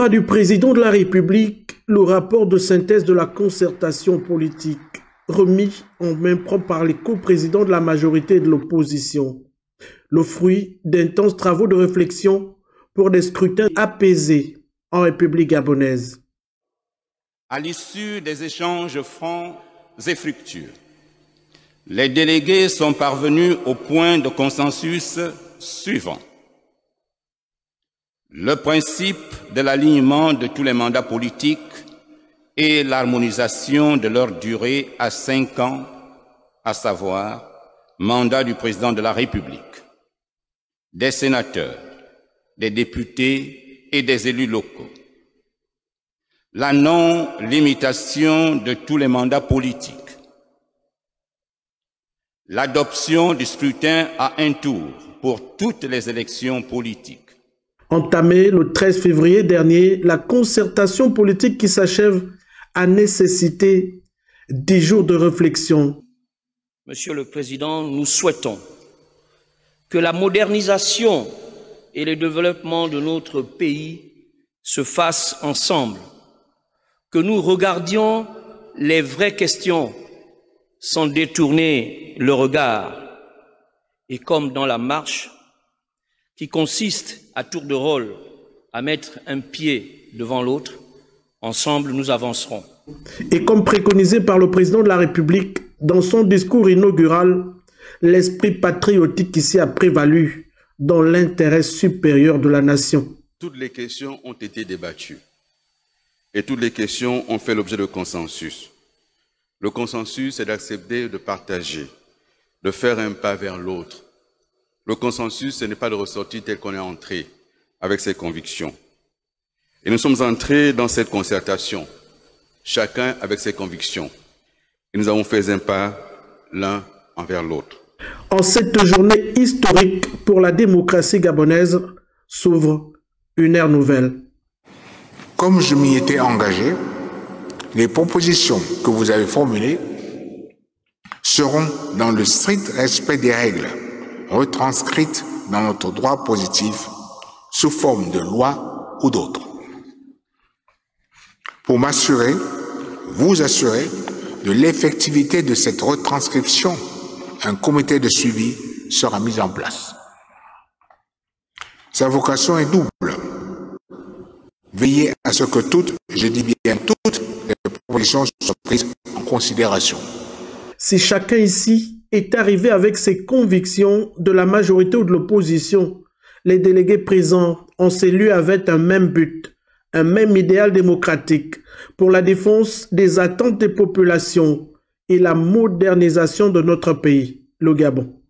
bras du président de la République, le rapport de synthèse de la concertation politique, remis en main propre par les coprésidents de la majorité et de l'opposition. Le fruit d'intenses travaux de réflexion pour des scrutins apaisés en République gabonaise. À l'issue des échanges francs et fructueux, les délégués sont parvenus au point de consensus suivant. Le principe de l'alignement de tous les mandats politiques et l'harmonisation de leur durée à 5 ans, à savoir mandat du président de la République, des sénateurs, des députés et des élus locaux. La non-limitation de tous les mandats politiques. L'adoption du scrutin à un tour pour toutes les élections politiques. Entamée le 13 février dernier, la concertation politique qui s'achève a nécessité 10 jours de réflexion. Monsieur le Président, nous souhaitons que la modernisation et le développement de notre pays se fassent ensemble, que nous regardions les vraies questions sans détourner le regard, et comme dans la marche, qui consiste à tour de rôle à mettre un pied devant l'autre, ensemble nous avancerons. Et comme préconisé par le président de la République dans son discours inaugural, l'esprit patriotique ici a prévalu dans l'intérêt supérieur de la nation. Toutes les questions ont été débattues et toutes les questions ont fait l'objet de consensus. Le consensus, c'est d'accepter de partager, de faire un pas vers l'autre. Le consensus, ce n'est pas de ressortir tel qu'on est entré avec ses convictions. Et nous sommes entrés dans cette concertation, chacun avec ses convictions. Et nous avons fait un pas l'un envers l'autre. En cette journée historique pour la démocratie gabonaise, s'ouvre une ère nouvelle. Comme je m'y étais engagé, les propositions que vous avez formulées seront dans le strict respect des règles retranscrites dans notre droit positif sous forme de loi ou d'autres. Pour m'assurer, vous assurer de l'effectivité de cette retranscription, un comité de suivi sera mis en place. Sa vocation est double. Veiller à ce que toutes, je dis bien toutes, les propositions soient prises en considération. Si chacun ici est arrivé avec ses convictions de la majorité ou de l'opposition, les délégués présents en ces lieux avaient un même but, un même idéal démocratique pour la défense des attentes des populations et la modernisation de notre pays, le Gabon.